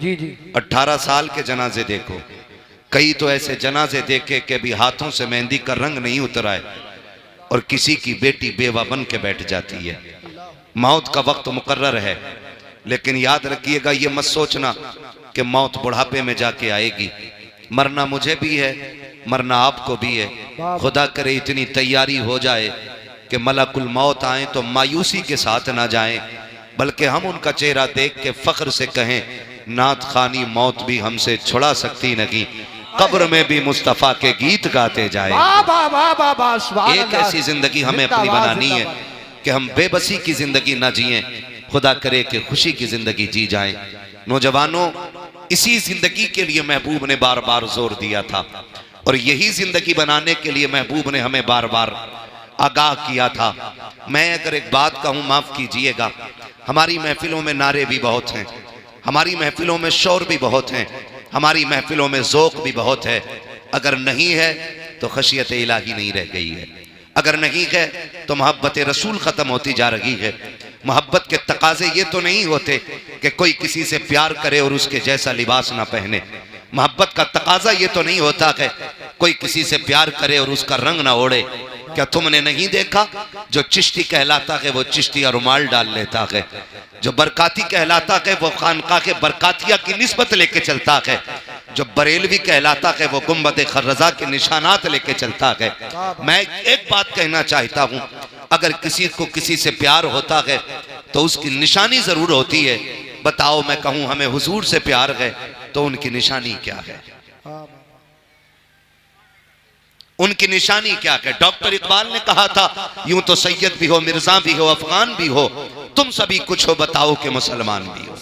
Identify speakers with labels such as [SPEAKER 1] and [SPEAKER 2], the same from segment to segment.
[SPEAKER 1] जी जी।
[SPEAKER 2] 18 साल के जनाजे देखो, कई तो ऐसे जनाजे देखे कि अभी हाथों से मेहंदी का रंग नहीं उतरा है और किसी की बेटी बेवा बन के बैठ जाती है। मौत का वक्त मुकर्रर है, लेकिन याद रखिएगा, ये मत सोचना कि मौत बुढ़ापे में जाके आएगी। मरना मुझे भी है, मरना आपको भी है। खुदा करे इतनी तैयारी हो जाए कि मलकुल मौत आए तो मायूसी के साथ ना जाएं, बल्कि हम उनका चेहरा देख के फख्र से कहें, नात खानी मौत भी हमसे छुड़ा सकती नहीं, कब्र में भी मुस्तफा के गीत गाते जाए। एक ऐसी जिंदगी हमें अपनी बनानी है कि हम बेबसी की जिंदगी ना जिएं, खुदा करे कि खुशी की जिंदगी जी जाएं। नौजवानों, इसी जिंदगी के लिए महबूब ने बार बार जोर दिया था और यही जिंदगी बनाने के लिए महबूब ने हमें बार बार आगाह किया था। मैं अगर एक बात कहूं, माफ कीजिएगा, हमारी महफिलों में नारे भी बहुत हैं, हमारी महफिलों में शोर भी बहुत हैं, हमारी महफिलों में ज़ौक़ भी बहुत है। अगर नहीं है तो खशियत इलाही नहीं रह गई है, अगर नहीं है तो मोहब्बत रसूल ख़त्म होती जा रही है। मोहब्बत के तकाजे ये तो नहीं होते कि कोई किसी से प्यार करे और उसके जैसा लिबास ना पहने। मोहब्बत का तकाजा ये तो नहीं होता है कोई किसी से प्यार करे और उसका रंग ना ओढ़े। क्या तुमने नहीं देखा, जो चिश्ती कहलाता है वो चिश्तिया रुमाल डाल लेता है, जो बरकाती कहलाता है वो खानका के बरकातिया की निस्बत लेके चलता है, जो बरेलवी कहलाता है वो गुंबद खर्रजा के निशानात लेके चलता है। मैं एक बात कहना चाहता हूँ, अगर किसी को किसी से प्यार होता है तो उसकी निशानी जरूर होती है। बताओ, मैं कहूँ हमें हुजूर से प्यार है तो उनकी निशानी क्या है? उनकी निशानी क्या है? डॉक्टर इकबाल ने कहा था, यूं तो सैयद भी हो, मिर्जा भी हो, अफगान भी हो, तुम सभी कुछ हो, बताओ कि मुसलमान भी हो।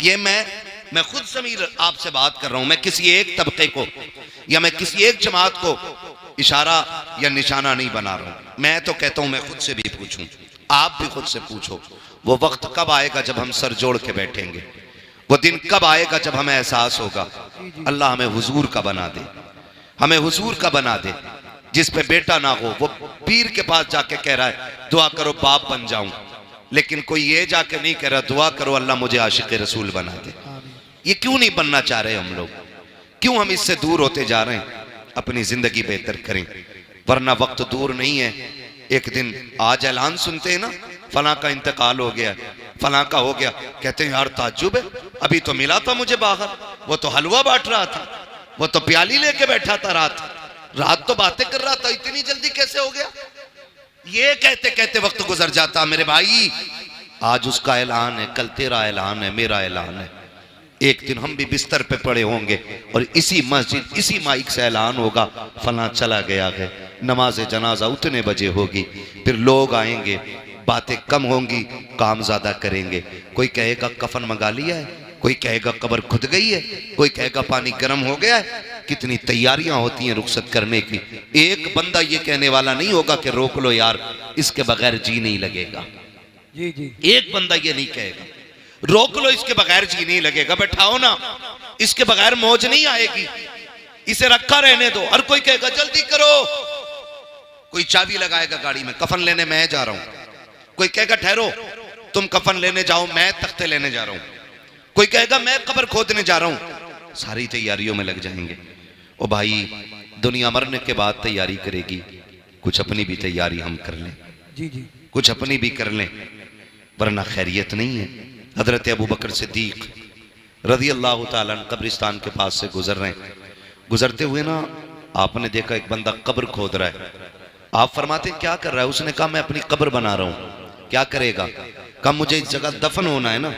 [SPEAKER 2] ये मैं खुद समीर आपसे बात कर रहा हूं। मैं किसी एक तबके को या मैं किसी एक जमात को इशारा या निशाना नहीं बना रहा हूं। मैं तो कहता हूं, मैं खुद से भी पूछूं, आप भी खुद से पूछो, वो वक्त कब आएगा जब हम सर जोड़ के बैठेंगे? वो दिन कब आएगा जब हमें एहसास होगा अल्लाह हमें हुजूर का बना दे, हमें हुजूर का बना दे, जिस पे बेटा ना हो। वो पीर के पास जाके कह रहा है दुआ करो बाप बन जाऊं, लेकिन कोई ये जाके नहीं कह रहा दुआ करो अल्लाह मुझे आशिक रसूल बना दे। ये क्यों नहीं बनना चाह रहे हम लोग? क्यों हम इससे दूर होते जा रहे हैं? अपनी जिंदगी बेहतर करें, वरना वक्त दूर नहीं है। एक दिन आज ऐलान सुनते हैं ना, फलां का इंतकाल हो गया, फलां का हो गया, कहते हैं यार ताज्जुब है, अभी तो मिला था मुझे बाहर, वो तो हलवा बांट रहा था, वो तो प्याली लेके बैठा था, रात तो बातें कर रहा था, इतनी जल्दी कैसे हो गया? ये कहते कहते वक्त गुजर जाता। मेरे भाई, आज उसका ऐलान है, कल तेरा ऐलान है, मेरा ऐलान है। एक दिन हम भी बिस्तर पे पड़े होंगे और इसी मस्जिद इसी माइक से ऐलान होगा फलां चला गया है, नमाज जनाजा उतने बजे होगी, फिर लोग आएंगे, बातें कम होंगी, काम ज्यादा करेंगे। कोई कहेगा कफन मंगा लिया है, कोई कहेगा कब्र खुद गई है, कोई कहेगा पानी गर्म हो गया है। कितनी तैयारियां होती हैं रुखसत करने की। एक बंदा ये कहने वाला नहीं होगा कि रोक लो यार, इसके बगैर जी नहीं लगेगा।
[SPEAKER 1] जी जी।
[SPEAKER 2] एक बंदा ये नहीं कहेगा रोक लो इसके बगैर जी नहीं लगेगा, बैठाओ ना, इसके बगैर मौज नहीं आएगी, इसे रखा रहने दो। और कोई कहेगा जल्दी करो, कोई चाबी लगाएगा गाड़ी में, कफन लेने मैं जा रहा हूं। कोई कहेगा ठहरो, तुम कफन लेने जाओ, मैं तख्ते लेने जा रहा हूं। कोई कहेगा मैं कब्र खोदने जा रहा हूं। सारी तैयारियों में लग जाएंगे। ओ भाई, दुनिया मरने के बाद तैयारी करेगी, कुछ अपनी भी तैयारी हम कर लें।
[SPEAKER 1] जी जी।
[SPEAKER 2] कुछ अपनी भी कर लें, वरना खैरियत नहीं है। हजरत अबू बकर सिद्दीक रज़ी अल्लाह ताला अन्हु कब्रिस्तान के पास से गुजर रहे हैं। गुजरते हुए ना आपने देखा एक बंदा कब्र खोद रहा है। आप फरमाते क्या कर रहा है? उसने कहा मैं अपनी कब्र बना रहा हूं। क्या करेगा? कहा मुझे इस जगह दफन होना है ना,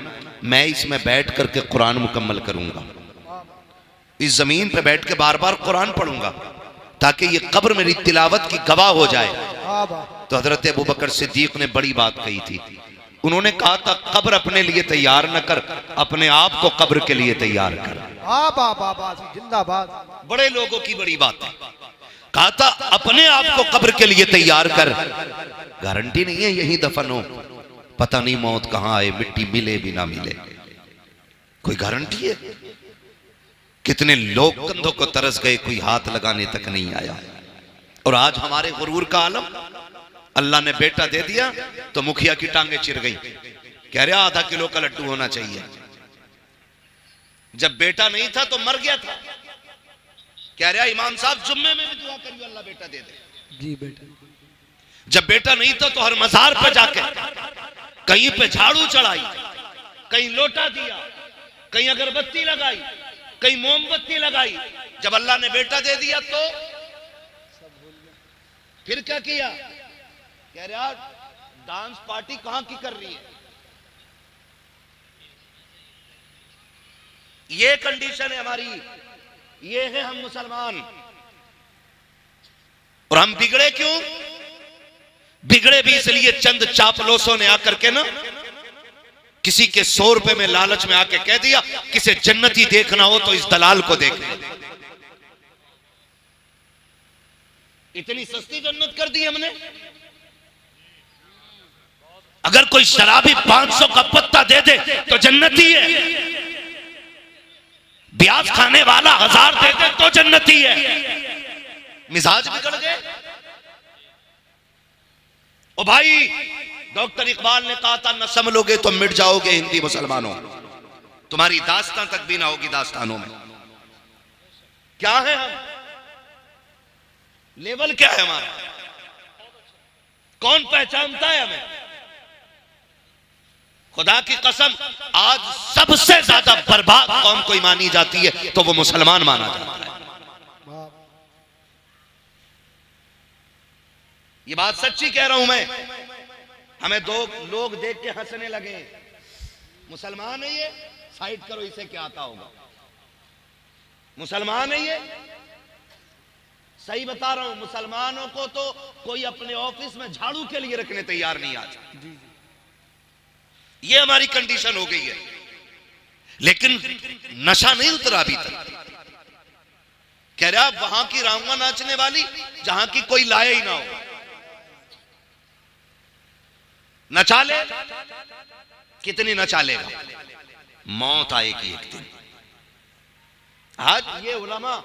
[SPEAKER 2] मैं इसमें बैठ करके कुरान मुकम्मल करूंगा, इस जमीन पे बैठ के बार बार कुरान पढ़ूंगा ताकि ये कब्र मेरी तिलावत की गवाह हो जाए। तो हजरत अबू बकर सिद्दीक ने बड़ी बात कही थी। उन्होंने कहा था कब्र अपने लिए तैयार न कर, अपने आप को कब्र के लिए तैयार कर।
[SPEAKER 1] जिंदाबाद।
[SPEAKER 2] बड़े लोगों की बड़ी बात है। कहा था अपने आप को कब्र के लिए तैयार कर। गारंटी नहीं है यही दफन हो, पता नहीं मौत कहां आए, मिट्टी मिले भी ना मिले, कोई गारंटी है? कितने लोग कंधों को तरस गए, कोई हाथ लगाने तक नहीं आया। और आज हमारे गुरूर का आलम, अल्लाह ने बेटा दे दिया तो मुखिया की टांगे चिर गई, कह रहे आधा किलो का लड्डू होना चाहिए। जब बेटा नहीं था तो मर गया था, कह रहा इमाम साहब जुम्मे में भी दुआ करियो अल्लाह बेटा दे दे।
[SPEAKER 1] जी बेटा।
[SPEAKER 2] जब बेटा नहीं था तो हर मजार पे जाके कहीं पे झाड़ू चढ़ाई, कहीं लोटा दिया, कहीं अगरबत्ती लगाई, कहीं मोमबत्ती लगाई। जब अल्लाह ने बेटा दे दिया तो फिर क्या किया? कह रहा डांस पार्टी कहां की कर रही है। ये कंडीशन है हमारी, ये है हम मुसलमान। और हम बिगड़े क्यों? बिगड़े भी इसलिए चंद चापलोसों ने आकर के ना किसी के 100 रुपए में लालच में आके कह दिया किसे जन्नती देखना हो तो इस दलाल को देख। इतनी सस्ती जन्नत कर दी हमने। अगर कोई शराबी 500 का पत्ता दे दे तो जन्नती है, ब्याज खाने वाला 1000 दे दे तो जन्नती है। मिजाज बिगड़ गए। ओ भाई, डॉक्टर इकबाल ने कहा था न संभलोगे तो मिट जाओगे हिंदी मुसलमानों, तुम्हारी दास्तां तक भी ना होगी दास्तानों में। क्या है हम? लेवल क्या है हमारा? कौन पहचानता है हमें? खुदा की कसम, आज सबसे ज्यादा बर्बाद कौम कोई मानी जाती है तो वो मुसलमान माना जाता है। ये बात सच्ची कह रहा हूं मैं। हमें दो लोग देख के हंसने लगे, मुसलमान है ये, साइड करो इसे क्या आता होगा। मुसलमान है ये, सही बता रहा हूं। मुसलमानों को तो कोई अपने ऑफिस में झाड़ू के लिए रखने तैयार नहीं आता। ये हमारी कंडीशन हो गई है। लेकिन नशा नहीं उतरा अभी तक। कह रहा वहां की रांगा नाचने वाली जहां की कोई लाया ही ना हो, नचा ले। कितनी नचा लेगा? मौत आएगी एक दिन। आज ये उलमा,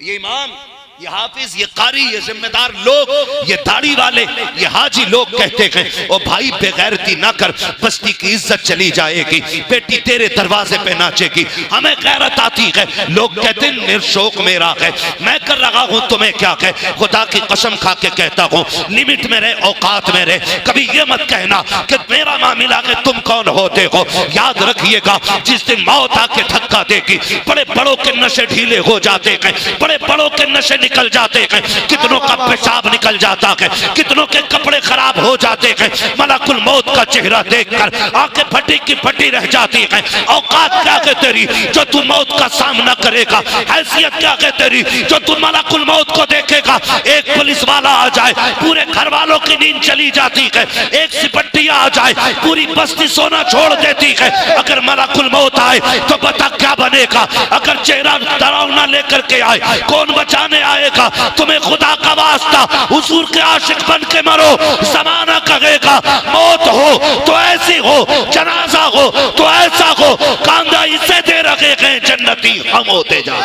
[SPEAKER 2] ये इमाम, ये हाफिज, ये कारी, ये जिम्मेदार लोग, ये दाढ़ी वाले, ये हाजी लोग कहते हैं ओ भाई बेगैरती ना कर, बस्ती की इज्जत चली जाएगी, बेटी तेरे दरवाजे पे नाचेगी, हमें गैरत आती है। लोग कहते हैं निर्शोक मेरा है, मैं कर रहा हूं तुम्हें क्या कह। खुदा की कसम खा के कहता हूं, लिमिट में रहे, औकात में रहे। कभी ये मत कहना कि मेरा मामला है तुम कौन होते हो। याद रखिएगा जिस दिन मौत आके धक्का देगी, बड़े बड़ों के नशे ढीले हो जाते हैं, बड़े बड़ों के नशे निकल जाते हैं, कितनों का पेशाब निकल जाता है, कितनों के कपड़े खराब हो जाते हैं। मलकुल मौत का चेहरा देखकर आंखें फटी की फटी रह जाती हैं। औकात क्या है तेरी जो तू मौत का सामना करेगा? हैसियत क्या है तेरी जो तू मलकुल मौत को देखेगा? एक पुलिस वाला आ जाए, पूरे घर वालों की नींद चली जाती है। एक सिपट्टिया आ जाए, पूरी बस्ती सोना छोड़ देती है। अगर मलकुल मौत आए तो बता क्या बनेगा? अगर चेहरा डरावना लेकर के आए, कौन बचाने आएगा? तुम्हें खुदा का वास्ता हुजूर के आशिक बन के मरो। जमाना कहेगा मौत हो तो ऐसी हो, जनाजा हो तो ऐसा हो, कांदा इसे दे रखे गए जन्नती हम होते जा।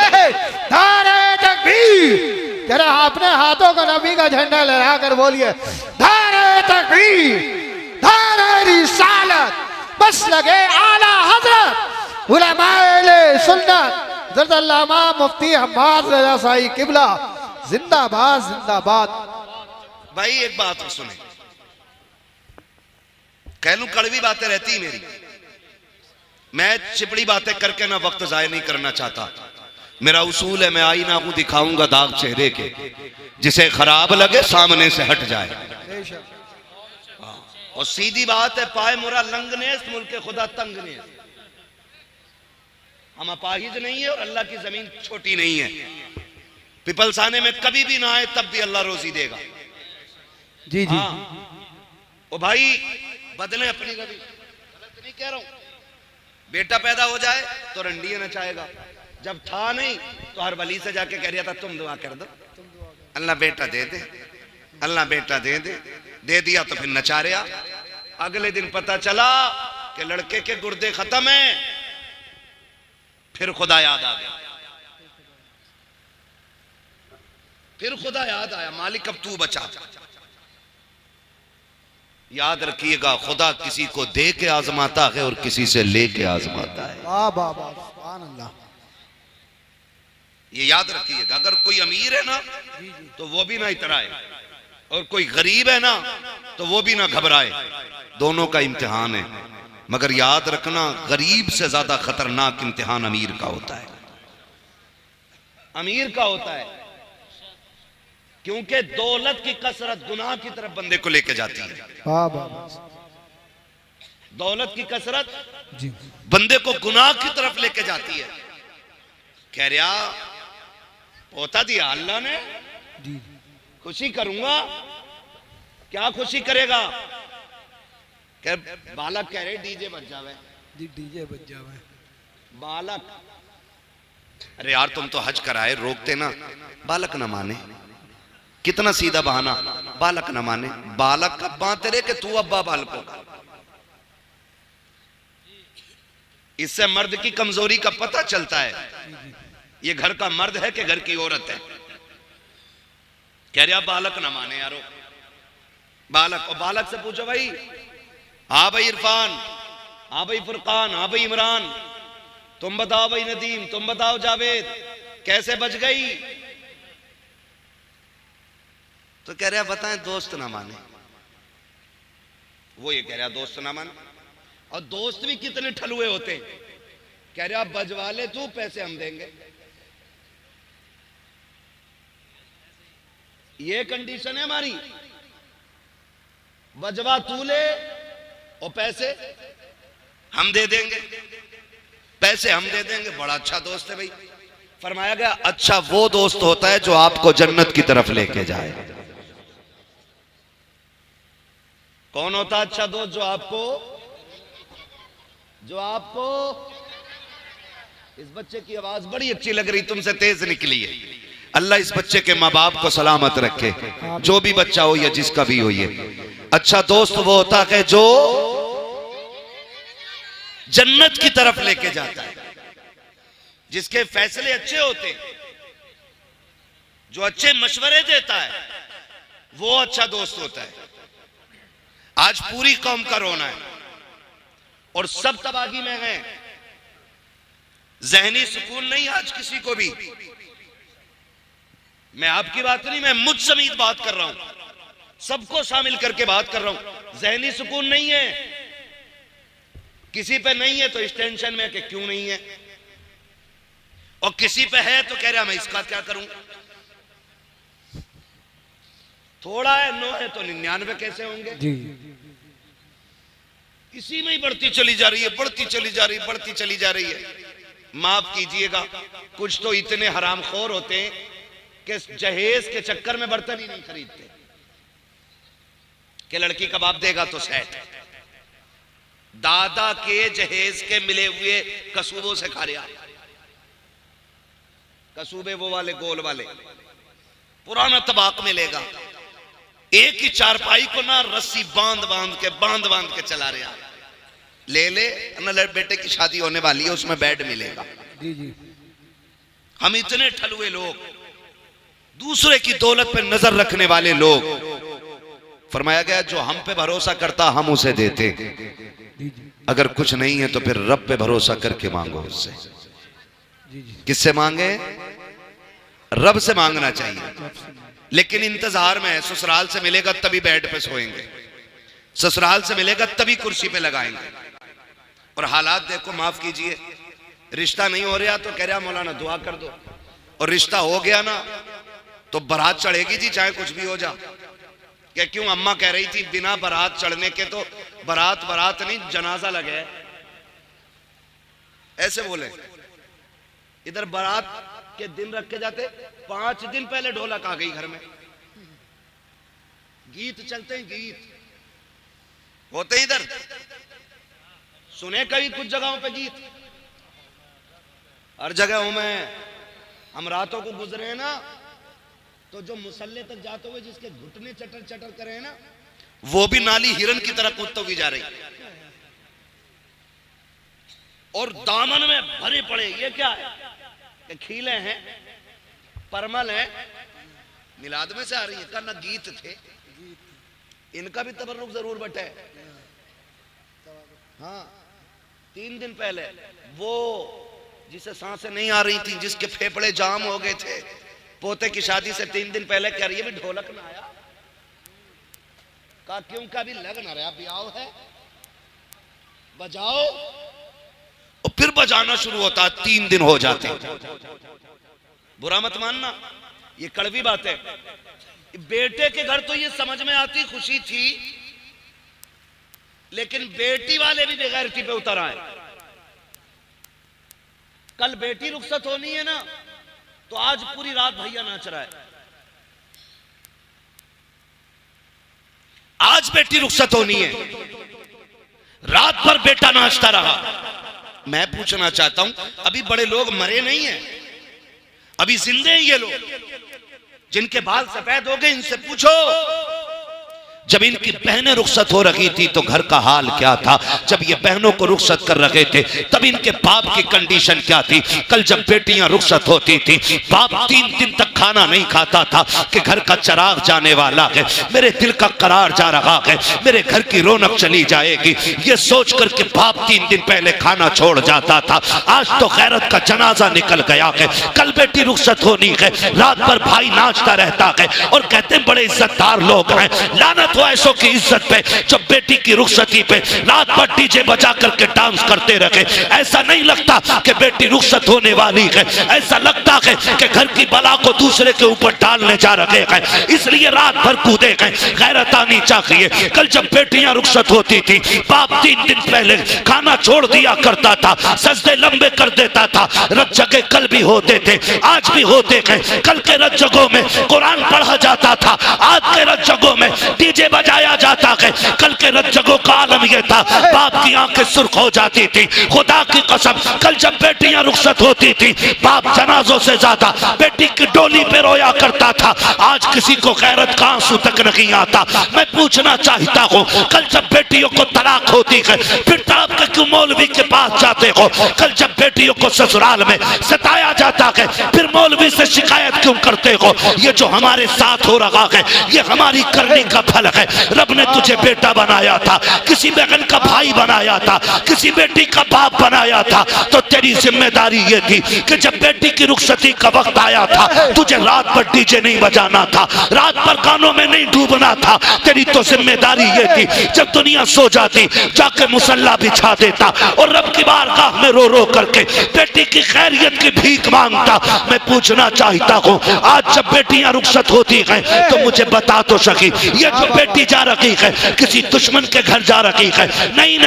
[SPEAKER 1] नारे तकबीर। जरा अपने हाथों को नबी का झंडा लहरा कर बोलिए, नारे तकबीर, नारे रिसालत, बस लगे आला हजरत उलमाए सुन्नत जरदल्लामा मुफ्ती हम्माद रजा साई किबला जिंदाबाद जिंदाबाद।
[SPEAKER 2] भाई एक बात सुने, कह लूं कड़वी बातें रहती मेरी, मैं चिपड़ी बातें करके ना वक्त जाया नहीं करना चाहता। मेरा उसूल है, मैं आईना हूं, दिखाऊंगा दाग चेहरे के, जिसे खराब लगे सामने से हट जाए। और सीधी बात है, पाए मुरा लंगनेस मुल्क खुदा तंगनेस। हम अपाहिज नहीं है और अल्लाह की जमीन छोटी नहीं है। पिपलसाने में कभी भी ना आए तब भी अल्लाह रोजी देगा।
[SPEAKER 1] जी जी।
[SPEAKER 2] ओ भाई बदले अपनी रवि, गलत नहीं कह रहा हूं। बेटा पैदा हो जाए तो रंडिया नचाएगा, जब था नहीं तो हर वली से जाके कह रहा था तुम दुआ कर दो, अल्लाह बेटा दे दे, अल्लाह बेटा दे दे। दे दिया तो फिर नचा रहा। अगले दिन पता चला कि लड़के के गुर्दे खत्म है, फिर खुदा याद आ गया, फिर खुदा याद आया, मालिक अब तू बचा। याद रखिएगा, खुदा किसी को दे के आजमाता है और किसी से लेके आजमाता है।
[SPEAKER 1] वाह वाह वाह, सुभान अल्लाह।
[SPEAKER 2] ये याद रखिएगा, अगर कोई अमीर है ना तो वो भी ना इतराए, और कोई गरीब है ना तो वो भी ना घबराए। दोनों का इम्तिहान है, मगर याद रखना गरीब से ज्यादा खतरनाक इम्तिहान अमीर का होता है। अमीर का होता है, क्योंकि दौलत की कसरत गुनाह की तरफ बंदे को लेके जाती है।
[SPEAKER 1] वाह वाह वाह,
[SPEAKER 2] दौलत की कसरत
[SPEAKER 1] जी
[SPEAKER 2] बंदे को गुनाह की तरफ लेके जाती है। कह रहा पोता दिया अल्लाह ने,
[SPEAKER 1] जी
[SPEAKER 2] खुशी करूंगा। क्या खुशी करेगा? कह बालक कह रहे डीजे बज जावे।
[SPEAKER 1] जी, डीजे बज जावे।
[SPEAKER 2] बालक, अरे यार तुम तो हज कराए, रोकते ना। बालक ना माने, कितना सीधा बहाना। बालक ना माने, बालक कब बांधते रहे कि तू अब्बा बालकों का। इससे मर्द की कमजोरी का पता चलता है, ये घर का मर्द है कि घर की औरत है। कह रहा बालक ना माने यारो, बालक। और बालक से पूछो भाई, हाँ भाई इरफान, हाँ भाई फुरकान, हाँ भाई इमरान, तुम बताओ भाई नदीम, तुम बताओ जावेद, कैसे बच गई? तो कह रहा बताएं दोस्त ना माने। वो ये कह रहा दोस्त ना माने, और दोस्त भी कितने ठलुए होते हैं। कह रहा बजवा ले तू, पैसे हम देंगे। ये कंडीशन है हमारी, बजवा तू ले और पैसे हम दे देंगे। पैसे हम दे देंगे, बड़ा अच्छा दोस्त है भाई। फरमाया गया अच्छा वो दोस्त होता है जो आपको जन्नत की तरफ लेके जाए। कौन होता है अच्छा दोस्त? जो आपको इस बच्चे की आवाज बड़ी अच्छी लग रही, तुमसे तेज निकली है। अल्लाह इस बच्चे के माँ बाप को सलामत रखे, जो भी बच्चा हो या जिसका भी हो। ये अच्छा दोस्त वो होता है जो जन्नत की तरफ लेके जाता है, जिसके फैसले अच्छे होते, जो अच्छे मशवरे देता है, वो अच्छा दोस्त होता है। आज पूरी कौम का रोना है और सब तबाही में है, जहनी सुकून नहीं आज किसी को भी। मैं आपकी बात नहीं, मैं मुझ समेत बात कर रहा हूं, सबको शामिल करके बात कर रहा हूं। जहनी सुकून नहीं है किसी पे, नहीं है तो इस टेंशन में कि क्यों नहीं है, और किसी पे है तो कह रहा मैं इसका क्या करूं। थोड़ा है 9 है तो 99 कैसे होंगे?
[SPEAKER 1] जी
[SPEAKER 2] इसी में ही बढ़ती चली जा रही है, बढ़ती चली जा रही है, बढ़ती चली जा रही है। माफ कीजिएगा, कुछ तो इतने हरामखोर होते हैं कि जहेज के चक्कर में बर्तन ही नहीं खरीदते कि लड़की कबाब देगा तो सेट। दादा के जहेज के मिले हुए कसूबों से खा रहा, कसूबे वो वाले गोल वाले, पुराना तबाक मिलेगा। एक ही चारपाई को ना रस्सी बांध बांध के चला रहा। ले ले ना, बेटे की शादी होने वाली है, उसमें बेड मिलेगा।
[SPEAKER 1] जी जी,
[SPEAKER 2] हम इतने ठलुए लोग, दूसरे की दौलत पे नजर रखने वाले लोग। फरमाया गया जो हम पे भरोसा करता हम उसे देते, अगर कुछ नहीं है तो फिर रब पे भरोसा करके मांगो उससे। किससे मांगे? रब से मांगना चाहिए। लेकिन इंतजार में है, ससुराल से मिलेगा तभी बेड पे सोएंगे, ससुराल से मिलेगा तभी कुर्सी पे लगाएंगे। और हालात देखो, माफ कीजिए, रिश्ता नहीं हो रहा तो कह रहा मौलाना दुआ कर दो, और रिश्ता हो गया ना तो बारात चढ़ेगी जी, चाहे कुछ भी हो जा। क्या क्यों? अम्मा कह रही थी बिना बारात चढ़ने के तो बारात नहीं जनाजा लगे। ऐसे बोले। इधर बारात के दिन रख के जाते, 5 दिन पहले ढोलक आ गई घर में, गीत चलते हैं, गीत होते हैं इधर। सुने कहीं कुछ जगहों पे गीत, हर जगह हूं मैं। हम रातों को गुजरे हैं ना, तो जो मुसल्ले तक जाते हुए जिसके घुटने चटर चटर करे हैं ना, वो भी नाली हिरन की तरह कूदते हुए जा रही, और दामन में भरे पड़े। ये क्या है? कि खीले हैं, परमल है, मिलाद में से आ रही है। ना गीत थे, इनका भी तबर्रुक जरूर बटे। हाँ, 3 दिन पहले वो जिसे सांसें नहीं आ रही थी, जिसके फेफड़े जाम हो गए थे, पोते की शादी से 3 दिन पहले कह रही है भी ढोलक ना आया। कहा क्यों? का भी लग ना रहा, ब्याह है, बजाओ। और फिर बजाना शुरू होता, 3 दिन हो जाते। बुरा मत मानना, ये कड़वी बात है। बेटे के घर तो ये समझ में आती, खुशी थी, लेकिन बेटी वाले भी बेगैरती पे उतर आए। कल बेटी रुखसत होनी है ना, तो आज पूरी रात भैया नाच रहा है। आज बेटी रुखसत होनी है, रात भर बेटा नाचता रहा। मैं पूछना चाहता हूं, अभी बड़े लोग मरे नहीं हैं, अभी जिंदे हैं ये लोग। जिनके बाल सफेद हो गए, इनसे पूछो जब इनकी बहनें रुखसत हो रही थी तो घर का हाल क्या था। जब ये बहनों को रुखसत कर रहे थे तब इनके बाप की कंडीशन क्या थी। कल जब बेटियां रुखसत होती थी, बाप 3 दिन तक खाना नहीं खाता था कि घर का चिराग जाने वाला है, मेरे दिल का करार जा रहा है, मेरे घर की रौनक चली जाएगी। ये सोच कर के बाप 3 दिन पहले खाना छोड़ जाता था। आज तो गैरत का जनाजा निकल गया है। कल बेटी रुखसत होनी है, रात भर भाई नाचता रहता है और कहते हैं बड़े इज्जतदार लोग हैं। लानत हो ऐसों की इज्जत पे जब बेटी की रुखसती पे रात भर डीजे बजा करके डांस करते रहे। ऐसा नहीं लगता कि बेटी रुखसत होने वाली है, ऐसा लगता है कि घर की बला को दूसरे के ऊपर डालने जा रहे हैं, इसलिए रात भर कूदे हैं। गैरत आनी चाहिए। कल जब बेटियां रुखसत होती थी, बाप 3 दिन पहले खाना छोड़ दिया करता था, सजदे लंबे कर देता था। रत जगह कल भी होते थे, आज भी होते हैं। कल के रत जगहों में कुरान पढ़ा जाता था, आज के रत जगहों में डीजे बजाया जाता है। कल के रत जगहों का आलम यह था, बाप की आंखें सुर्ख हो जाती थी। खुदा की कसम, कल जब बेटियां रुखसत होती थी, बाप जनाजों से ज्यादा बेटी की डोली पे रोया करता था। आज किसी को गैरत का आंसू तक नहीं आता। मैं पूछना चाहता हूँ, कल जब बेटियों को तलाक होती है, फिर तड़प के क्यों मौलवी के पास जाते हो? कल जब बेटियों को ससुराल में सताया जाता है, फिर मौलवी से शिकायत क्यों करते हो? ये जो हमारे साथ हो रहा है, ये हमारी करने का फल है। रब ने तुझे बेटा बनाया था, किसी बहन का भाई बनाया था, किसी बेटी का बाप बनाया था, तो तेरी जिम्मेदारी ये थी कि जब बेटी की रुखसती का वक्त आया था, तुझे रात भर डीजे नहीं बजाना था, रात भर गानों में नहीं डूबना था। तेरी तो जिम्मेदारी ये थी, जब दुनिया सो जाती जाके मुसल्ला बिछा देता और रब की बारगाह में रो रो करके बेटी की खैरियत की भीख मांगता। मैं पूछना चाहता हूँ, आज जब बेटियां रुखसत होती हैं तो मुझे बता तो सकी, ये जो बेटी जा रही है किसी दुश्मन के घर जा रही है, नहीं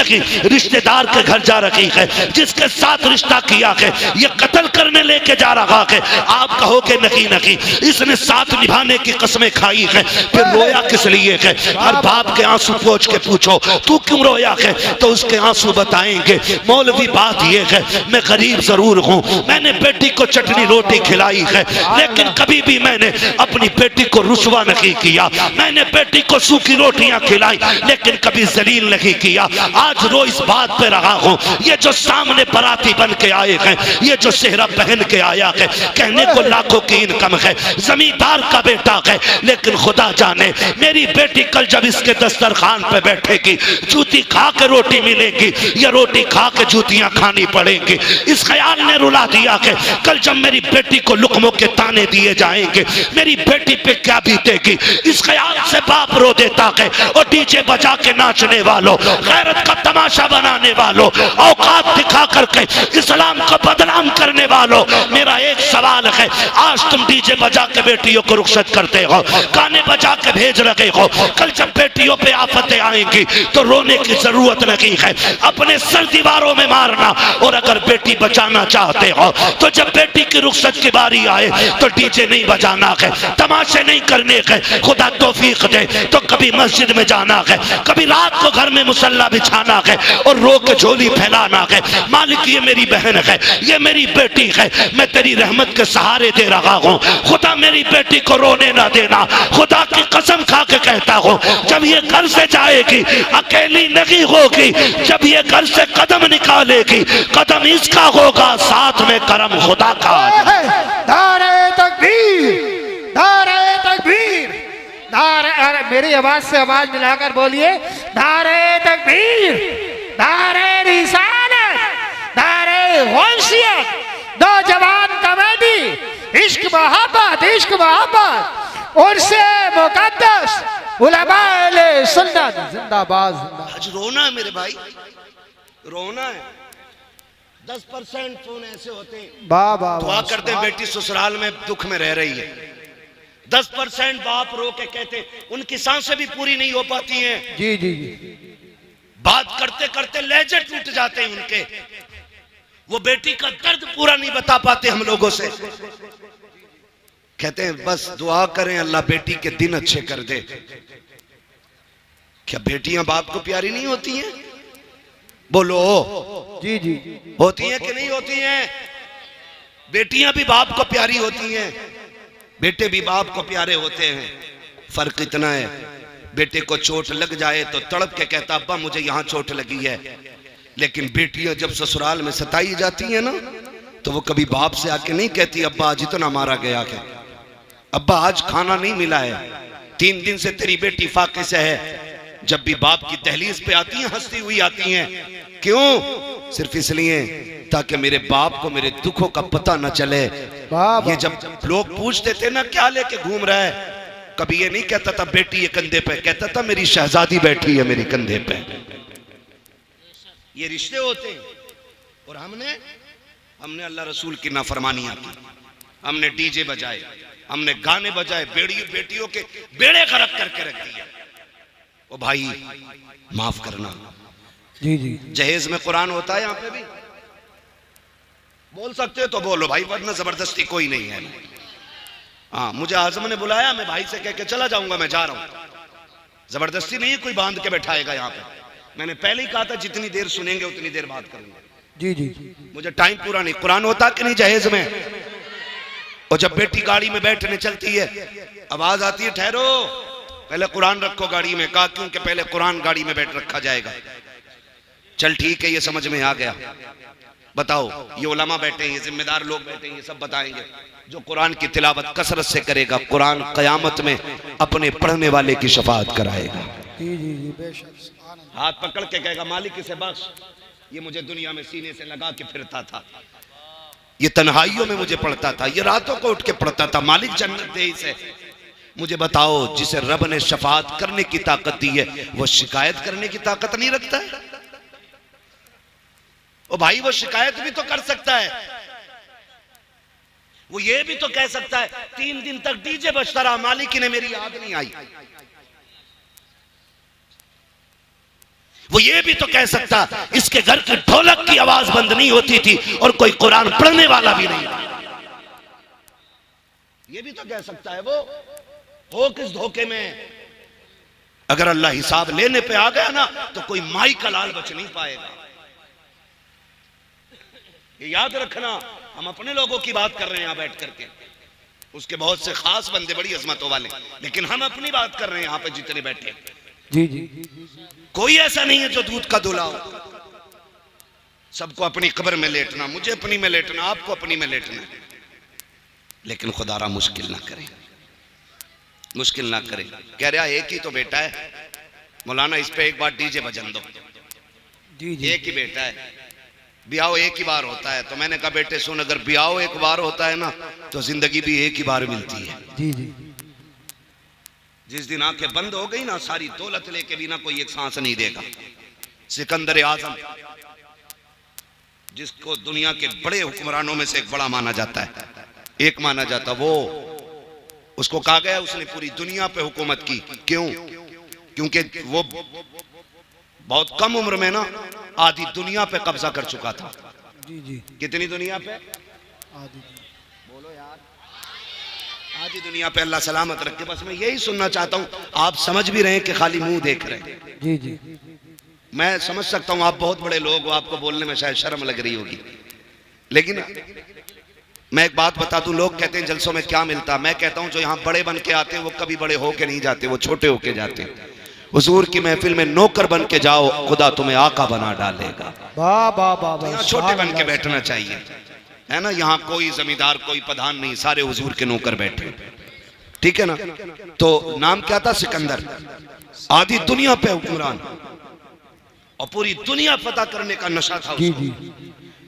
[SPEAKER 2] रिश्तेदार के घर जा रही है, जिसके साथ रिश्ता किया है ये कत्ल करने लेके जा रहा है। आप कहोगे नहीं, इसने साथ निभाने की कसमें खाई है, फिर रोया किस लिए है? हर बाप के आंसू पोंछ के पूछो तू क्यों रोया है, तो उसके आंसू बताएंगे। मौलवी बात ये है, मैं गरीब जरूर हूँ, मैंने बेटी को चटनी रोटी खिलाई है, लेकिन कभी भी मैंने अपनी बेटी को रुसवा नहीं किया। मैंने बेटी को सूखी रोटियां खिलाई, लेकिन कभी जलील नहीं किया। आज रो इस बात पे रहा हूँ, ये जो सामने बराती बन के आए हैं, ये जो सेहरा पहन के आया है, कहने को लाखों की इनकम है, जमींदार का बेटा है, लेकिन खुदा जाने मेरी बेटी कल जब इसके दस्तरखान पे बैठेगी, जूती खा के रोटी मिलेगी या रोटी खा के जूतियां खानी पड़ेंगी। इस ख्याल ने रुला दिया कि कल जब मेरी बेटी को लुकमों के ताने दिए जाएंगे, मेरी बेटी पे क्या बीतेगी। इस ख्याल से बाप रो देता है। और डीजे बजा के नाचने वालों, गैरत का तमाशा बनाने वालों, औकात दिखा करके इस्लाम को बदनाम करने वालों, मेरा एक सवाल है, आज तुम डीजे बजा के बेटियों को रुखसत करते हो, गाने बजा के भेज रहे हो। कल जब बेटियों पे आफतें आएंगी तो रोने की जरूरत नहीं है, अपने सर दीवारों में मारना। और अगर बेटी बचाना चाहते हो तो जब बेटी की रुखसत की बारी आए तो डीजे नहीं बजाना है, तमाशे नहीं करने हैं। खुदा तौफीक दे तो कभी मस्जिद में जाना है, कभी रात को घर में मुसल्ला बिछाना है और रो के झोली फैलाना है। मालिक ये मेरी बहन है, ये मेरी बेटी है, मैं तेरी रहमत के सहारे दे रहा हूँ। खुदा मेरी बेटी को रोने ना देना। खुदा की कसम खा के कहता हूँ, जब ये घर से जाएगी अकेली नहीं होगी, जब ये घर से कदम निकालेगी कदम इसका होगा, साथ में करम खुदा का।
[SPEAKER 1] नारे तकबीर, नारे तकबीर, नारे। अरे मेरी आवाज से आवाज मिलाकर बोलिए, नारे तकबीर, नारे रिसालत, नारे गौसियत, नौजवान कमेटी, इश्क मोहब्बत, उर्से मुकद्दस, उलमाए सुन्नत जिंदाबाद।
[SPEAKER 3] आज रोना है मेरे भाई, रोना है। 10% फोन ऐसे होते हैं, दुआ करते हैं बेटी ससुराल में दुख में रह रही है। 10% बाप रो के कहते उनकी सांसें भी पूरी नहीं हो पाती हैं।
[SPEAKER 1] जी जी जी,
[SPEAKER 3] बात करते करते लहजे टूट जाते हैं उनके, वो बेटी का दर्द पूरा नहीं बता पाते हम लोगों से। कहते हैं बस दुआ करें अल्लाह बेटी के दिन अच्छे कर दे। क्या बेटियां बाप को प्यारी नहीं होती हैं? बोलो
[SPEAKER 1] जी जी,
[SPEAKER 3] होती हैं कि नहीं होती हैं? बेटियां भी बाप को प्यारी होती हैं, बेटे भी बाप को प्यारे होते हैं। फर्क इतना है, बेटे को चोट लग जाए तो तड़प के कहता अब्बा मुझे यहां चोट लगी है, लेकिन बेटियां जब ससुराल में सताई जाती हैं ना तो वो कभी बाप से आके नहीं कहती अब्बा आज इतना मारा गया कि अब्बा आज खाना नहीं मिला है, 3 दिन से तेरी बेटी फाके से है। जब भी बाप की दहलीज पे आती हैं हंसती हुई आती हैं, क्यों? सिर्फ इसलिए ताकि मेरे बाप को मेरे दुखों का पता न चले। ये जब लोग पूछते थे ना क्या लेके घूम रहा है, कभी ये नहीं कहता था बेटी ये कंधे पे, कहता था मेरी शहजादी बैठी है मेरी कंधे पे। ये रिश्ते होते हैं। और हमने अल्लाह रसूल की नाफरमानियां की, हमने डीजे बजाए, हमने गाने बजाए, बेटियों के बेड़े गरक करके रख दिया। ओ भाई माफ करना।
[SPEAKER 1] जी जी,
[SPEAKER 3] जहेज में कुरान होता है? यहाँ पे भी बोल सकते हो तो बोलो भाई, वरना जबरदस्ती कोई नहीं है। हाँ, मुझे आजम ने बुलाया, मैं भाई से कह के चला जाऊंगा, मैं जा रहा हूं। जबरदस्ती नहीं कोई बांध के बैठाएगा यहाँ पे। मैंने पहले ही कहा था जितनी देर सुनेंगे उतनी देर बात करेंगे।
[SPEAKER 1] जी जी,
[SPEAKER 3] मुझे टाइम पूरा नहीं। कुरान होता कि नहीं जहेज में? और जब बेटी गाड़ी में बैठने चलती है, आवाज आती है ठहरो पहले कुरान रखो गाड़ी में। कहा क्योंकि पहले कुरान गाड़ी में बैठ रखा जाएगा। चल ठीक है, ये समझ में आ गया। बताओ, ये उलमा बैठे हैं, ये जिम्मेदार लोग बैठे हैं, ये सब बताएंगे। जो कुरान की तिलावत कसरत से करेगा, कुरान कयामत में अपने पढ़ने वाले की शफाअत कराएगा।
[SPEAKER 1] जी जी जी, बेशक।
[SPEAKER 3] हाथ पकड़ के कहेगा मालिक इसे बख्श, ये मुझे दुनिया में सीने से लगा के फिरता था, ये तन्हाइयों में मुझे पढ़ता था, ये रातों को उठ के पढ़ता था, मालिक जन्नत दे इसे। मुझे बताओ, जिसे रब ने शफाअत करने की ताकत दी है वो शिकायत करने की ताकत नहीं रखता है? ओ भाई, वो शिकायत भी तो कर सकता है, वो ये भी तो कह सकता है 3 दिन तक डीजे बजता रहा, मालिक ने मेरी याद नहीं आई। वो ये भी तो कह सकता इसके घर की ढोलक की आवाज बंद नहीं होती थी और कोई कुरान पढ़ने वाला भी नहीं था। ये भी तो कह सकता है। वो हो किस धोखे में? अगर अल्लाह हिसाब लेने पे आ गया ना तो कोई माई का लाल बच नहीं पाएगा। ये याद रखना, हम अपने लोगों की बात कर रहे हैं यहाँ बैठ करके, उसके बहुत से खास बंदे बड़ी अजमतों वाले, लेकिन हम अपनी बात कर रहे हैं यहाँ पे जितने बैठे।
[SPEAKER 1] जी जी,
[SPEAKER 3] कोई ऐसा नहीं है जो दूध का दूल्हा हो। सबको अपनी कब्र में लेटना, मुझे अपनी में लेटना, आपको अपनी में लेटना, लेकिन खुदारा मुश्किल ना करें, मुश्किल ना करें। कह रहा एक ही तो बेटा है मौलाना, इस पे एक बार डीजे बजन दो।
[SPEAKER 1] जी जी,
[SPEAKER 3] एक ही बेटा है, ब्याह एक ही बार होता है। तो मैंने कहा बेटे सुन, अगर ब्याह एक बार होता है ना तो जिंदगी भी एक ही बार मिलती है।
[SPEAKER 1] जी जी,
[SPEAKER 3] जिस दिन आंखें बंद हो गई ना, सारी दौलत लेके भी ना कोई एक सांस नहीं देगा। सिकंदर आजम, जिसको दुनिया के बड़े हुक्मरानों में से एक बड़ा माना जाता है, एक माना जाता, वो उसको कहा गया उसने पूरी दुनिया पे हुकूमत की। क्यों? क्योंकि वो बहुत कम उम्र में ना आधी दुनिया पे कब्जा कर चुका था।
[SPEAKER 1] जी जी,
[SPEAKER 3] कितनी दुनिया पे?
[SPEAKER 1] आदि
[SPEAKER 3] बोलो यार, आधी दुनिया पे। अल्लाह सलामत रखे। बस मैं यही सुनना चाहता हूँ, आप समझ भी रहे हैं कि खाली मुंह देख रहे हैं।
[SPEAKER 1] जी जी,
[SPEAKER 3] मैं समझ सकता हूँ आप बहुत बड़े लोग हो, आपको बोलने में शायद शर्म लग रही होगी, लेकिन मैं एक बात बता दूं, लोग कहते हैं जलसों में क्या मिलता, मैं कहता हूं जो यहाँ बड़े बन के आते हैं वो कभी बड़े होके नहीं जाते, वो छोटे होके जाते हैं। हुजूर की महफिल में नौकर बन के जाओ, खुदा तुम्हें आका बना डालेगा।
[SPEAKER 1] वाह वाह वाह,
[SPEAKER 3] तो यहाँ छोटे बन के बैठना चाहिए, है ना? यहाँ कोई जमींदार कोई प्रधान नहीं, सारे हुजूर के नौकर बैठे। ठीक है ना। तो नाम क्या था? सिकंदर। आधी दुनिया पे हुक्मरान और पूरी दुनिया फतह करने का नशा था उसको।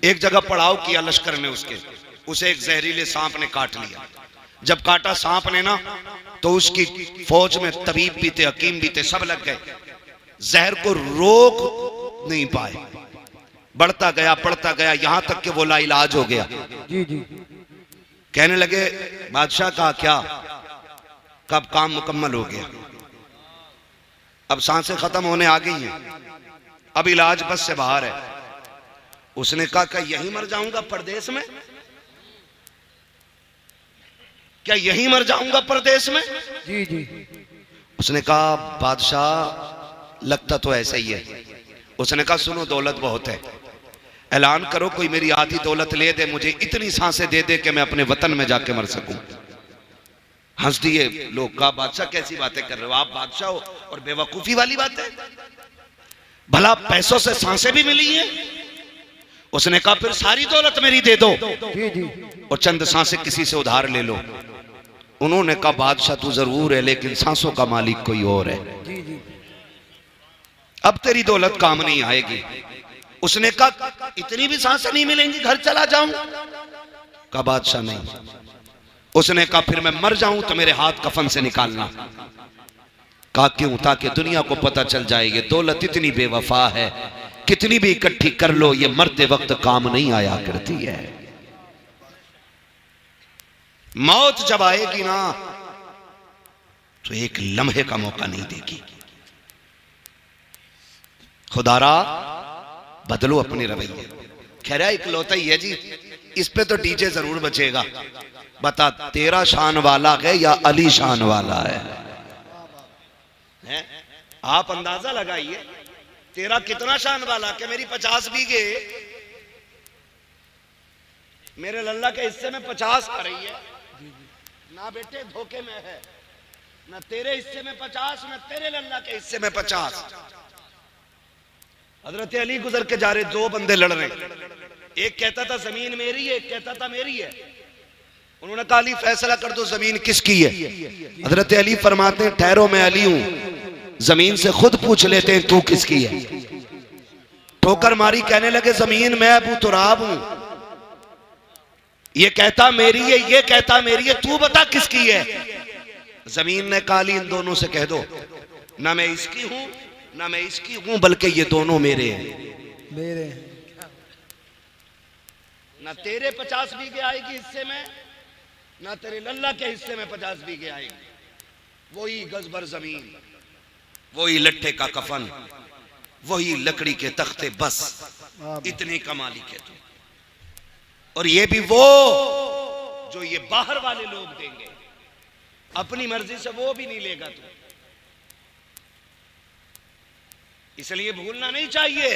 [SPEAKER 3] एक जगह पड़ाव किया लश्कर ने उसके, उसे एक जहरीले सांप ने काट लिया। जब काटा सांप ने ना, तो उसकी फौज में तबीब भी थे, हकीम भी थे, सब लग गए, जहर को रोक नहीं पाए। बढ़ता गया यहां तक कि वो लाइलाज हो गया। कहने लगे बादशाह का क्या, कब काम मुकम्मल हो गया, अब सांसें खत्म होने आ गई हैं, अब इलाज बस से बाहर है। उसने कहा क्या यहीं मर जाऊंगा परदेश में? क्या यहीं मर जाऊंगा परदेश में? उसने कहा बादशाह लगता तो ऐसा ही है। उसने कहा सुनो दौलत बहुत है, ऐलान करो कोई मेरी आधी दौलत ले दे, मुझे इतनी सांसें दे दे कि मैं अपने वतन में जाके मर सकूं। हंस दिए लोग। कहा बादशाह कैसी बातें कर रहे हो, आप बादशाह हो और बेवकूफी वाली बात है, भला पैसों से सांसें भी मिली हैं? उसने कहा फिर सारी दौलत मेरी दे दो और चंद सांसें किसी से उधार ले लो। उन्होंने कहा बादशाह तू जरूर है, लेकिन सांसों का मालिक कोई और है, अब तेरी दौलत काम नहीं आएगी। उसने कहा इतनी भी सांसें नहीं मिलेंगी, घर चला जाऊं? कहा बादशाह नहीं। उसने कहा फिर मैं मर जाऊं तो मेरे हाथ कफन से निकालना। कहा क्यों? ताकि दुनिया को पता चल जाए ये दौलत इतनी बेवफा है, कितनी भी इकट्ठी कर लो ये मरते वक्त काम नहीं आया करती है। मौत जब आएगी ना तो एक लम्हे का मौका नहीं देगी। खुदारा बदलो अपने रवैये। खैर इकलौता ही है जी, इस पे तो डीजे जरूर बचेगा। बता तेरा शान वाला है या अली शान वाला है? आप अंदाजा लगाइए तेरा कितना शान वाला। कि मेरी 50 बीघे मेरे लल्ला के हिस्से में 50 आ रही है ना बेटे, धोखे में है ना। तेरे हिस्से में 50 ना तेरे लल्ला के हिस्से में 50। हजरत अली गुजर के जा रहे, दो बंदे लड़ रहे, एक कहता था जमीन मेरी है, एक कहता था मेरी है। उन्होंने कहा अली फैसला कर दो जमीन किसकी है। हजरत अली फरमाते हैं ठहरो मैं अली हूं, जमीन से खुद पूछ लेते हैं तू किसकी है। ठोकर मारी, कहने लगे जमीन मैं अबू तुराब हूं, ये कहता मेरी है, ये कहता मेरी है, तू बता किसकी है। जमीन ने कहा इन दोनों से कह दो ना मैं इसकी हूं ना मैं इसकी हूं, बल्कि ये दोनों मेरे हैं।
[SPEAKER 1] मेरे
[SPEAKER 3] ना तेरे 50 बीघे आएगी हिस्से में, ना तेरे लल्ला के हिस्से में 50 बीघे आएगी। वही गज भर जमीन, वही लट्ठे का कफन, वही लकड़ी के तख्ते, बस इतने का मालिक है तू। और ये भी वो जो ये बाहर वाले लोग देंगे, अपनी मर्जी से वो भी नहीं लेगा तू। इसलिए भूलना नहीं चाहिए।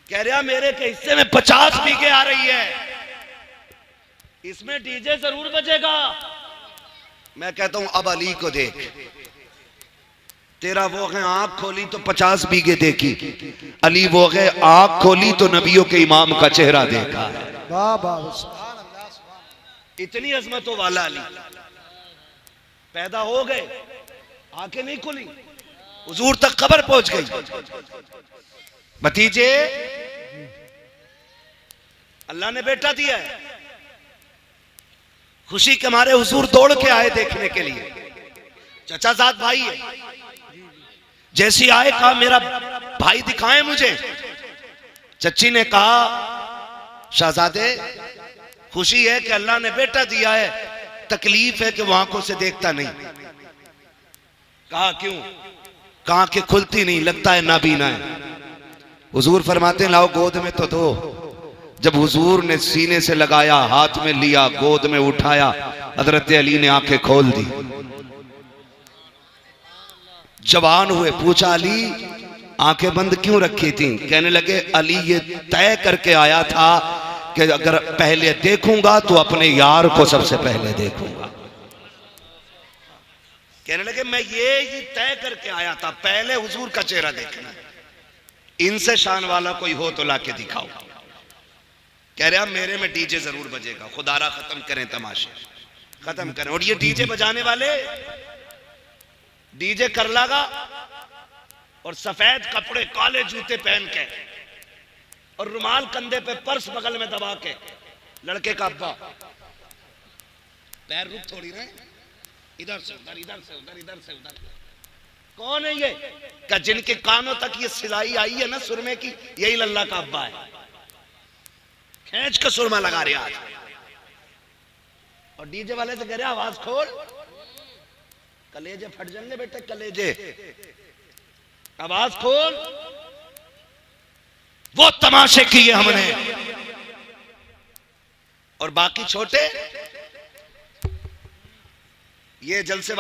[SPEAKER 3] कह रहा मेरे के हिस्से में 50 बीघे आ रही है, इसमें डीजे जरूर बजेगा। मैं कहता हूं अब अली को देख, तेरा वो है आंख खोली तो 50 बीघे देखी, अली वो है आंख खोली तो नबियों के इमाम का चेहरा देखा है।
[SPEAKER 1] वाह वाह,
[SPEAKER 3] इतनी अजमतों वाला अली पैदा हो गए, आंखें नहीं खुली, हुजूर तक खबर पहुंच गई। भतीजे अल्लाह ने बेटा दिया है, खुशी के मारे हुजूर दौड़ के आए देखने के लिए। चचा साथ भाई है, जैसी आए कहा मेरा भाई दिखाएं मुझे। चच्ची ने कहा शहजादे खुशी है कि अल्लाह ने बेटा दिया है, तकलीफ है कि वो आंखों से देखता नहीं। कहा क्यों? कहा कि खुलती नहीं, लगता है नाबीना है। हुजूर फरमाते हैं लाओ गोद में तो दो। जब हुजूर ने सीने से लगाया, हाथ में लिया, गोद में उठाया, हजरत अली ने आंखें खोल दी। जवान हुए, पूछा अली आंखें बंद क्यों रखी थी? कहने लगे अली ये तय करके आया था कि अगर पहले देखूंगा तो अपने यार को सबसे पहले देखूंगा। कहने लगे मैं ये ही तय करके आया था, पहले हुजूर का चेहरा देखना। इनसे शान वाला कोई हो तो लाके दिखाओ। कह रहा मेरे में डीजे जरूर बजेगा, खुदारा खत्म करें तमाशे। खत्म करें। और ये डीजे बजाने वाले, डीजे कर लगा और सफेद कपड़े काले जूते पहन के और रुमाल कंधे पे पर्स बगल में दबा के, लड़के का अब्बा, पैर रुक थोड़ी रहे, इधर से उधर, इधर से उधर, इधर से उधर। कौन है ये? क्या जिनके कानों तक ये सिलाई आई है ना सुरमे की, यही लल्ला का अब्बा है। खींच के सुरमा लगा रहे आज। और डीजे वाले से कह रहे आवाज खोल, कलेजे फट जाएंगे बेटे, कलेजे, आवाज खोल। वो तमाशे किए हमने। और बाकी छोटे ये जलसे